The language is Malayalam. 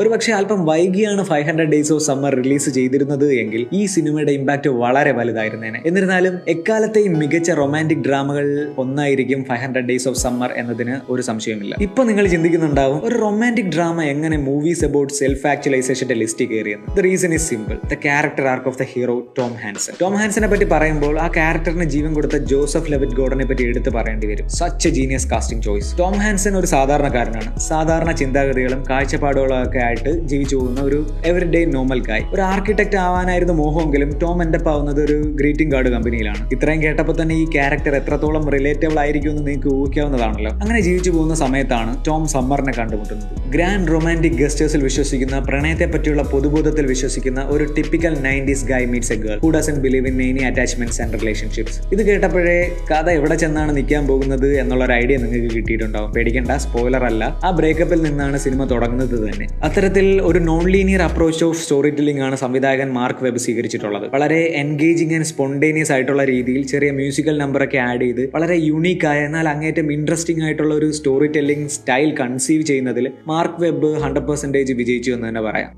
ഒരു പക്ഷേ അല്പം വൈകിയാണ് 500 ഡേയ്സ് ഓഫ് സമ്മർ റിലീസ് ചെയ്തിരുന്നത് എങ്കിൽ ഈ സിനിമയുടെ ഇമ്പാക്ട് വളരെ വലുതായിരുന്നേനെ. എന്നിരുന്നാലും എക്കാലത്തെയും മികച്ച റൊമാൻറ്റിക് ഡ്രാമകൾ ഒന്നായിരിക്കും 500 ഡേയ്സ് ഓഫ് സമ്മർ എന്നതിന് ഒരു സംശയമില്ല. ഇപ്പൊ നിങ്ങൾ ചിന്തിക്കുന്നുണ്ടാവും, ഒരു റൊമാൻറ്റിക് ഡ്രാമ എങ്ങനെ മൂവീസ് അബൌട്ട് സെൽഫ് ആക്ച്വലൈസേഷന്റെ ലിസ്റ്റിൽ കയറിയെന്ന്. The reason is simple. The character arc of the hero Tom Hanson. Tom ഹാൻസനെ പറ്റി പറയുമ്പോൾ ആ ക്യാരക്ടറിന് ജീവൻ കൊടുത്ത ജോസഫ് ലെവിറ്റ് ഗോർഡനെ പറ്റി എടുത്ത് പറയേണ്ടി വരും. Such a genius casting choice. Tom Hanson ഒരു സാധാരണക്കാരനാണ്. സാധാരണ ചിന്താഗതികളും കാഴ്ചപ്പാടുകളും ഒക്കെ ആയിട്ട് ജീവിച്ചു പോകുന്ന ഒരു എവറി ഡേ നോർമൽ ഗായ്. ഒരു ആർക്കിടെക്ട് ആവാനായിരുന്നു മോഹമെങ്കിലും ടോം എൻഡപ്പ് ആവുന്നത് ഒരു ഗ്രീറ്റിംഗ് കാർഡ് കമ്പനിയിലാണ്. ഇത്രയും കേട്ടപ്പോൾ തന്നെ ഈ ക്യാരക്ടർ എത്രത്തോളം റിലേറ്റബിൾ ആയിരിക്കും എന്ന് നിങ്ങൾക്ക് ഊഹിക്കാവുന്നതാണല്ലോ. അങ്ങനെ ജീവിച്ചു പോകുന്ന സമയത്താണ് ടോം സമ്മറിനെ കണ്ടുമുട്ടുന്നത്. ഗ്രാൻഡ് റൊമാൻറ്റിക് ഗസ്റ്റേഴ്സിൽ വിശ്വസിക്കുന്ന, പ്രണയത്തെ പറ്റിയുള്ള പൊതുബോധത്തിൽ വിശ്വസിക്കുന്ന ഒരു typical 90s guy meets a girl who doesn't believe in any attachments and relationships. ഇത് കേട്ടപ്പോഴേ കഥ എവിടെ ചെന്നാണ് നിൽക്കാൻ പോകുന്നത് എന്നുള്ള ഒരു ഐഡിയ നിങ്ങൾക്ക് കിട്ടിയിട്ടുണ്ടാവും. പേടിക്കേണ്ട, സ്പോയിലർ അല്ല. ആ ബ്രേക്കപ്പിൽ നിന്നാണ് സിനിമ തുടങ്ങുന്നത് തന്നെ. അത്തരത്തിൽ ഒരു non linear approach of story telling ആണ് സംവിധായകൻ മാർക്ക് വെബ് സ്വീകരിച്ചിട്ടുള്ളത്. വളരെ എൻഗേജിംഗ് ആൻഡ് സ്പോണ്ടേനിയസ് ആയിട്ടുള്ള രീതിയിൽ ചെറിയ മ്യൂസിക്കൽ നമ്പറൊക്കെ ആഡ് ചെയ്ത് വളരെ യൂണീക്കായ എന്നാൽ അങ്ങേറ്റം ഇൻട്രസ്റ്റിംഗ് ആയിട്ടുള്ള ഒരു സ്റ്റോറി ടെല്ലിംഗ് സ്റ്റൈൽ കൺസീവ് ചെയ്യുന്നതിൽ മാർക്ക് വെബ് 100% വിജയിച്ചു എന്ന് തന്നെ പറയാം.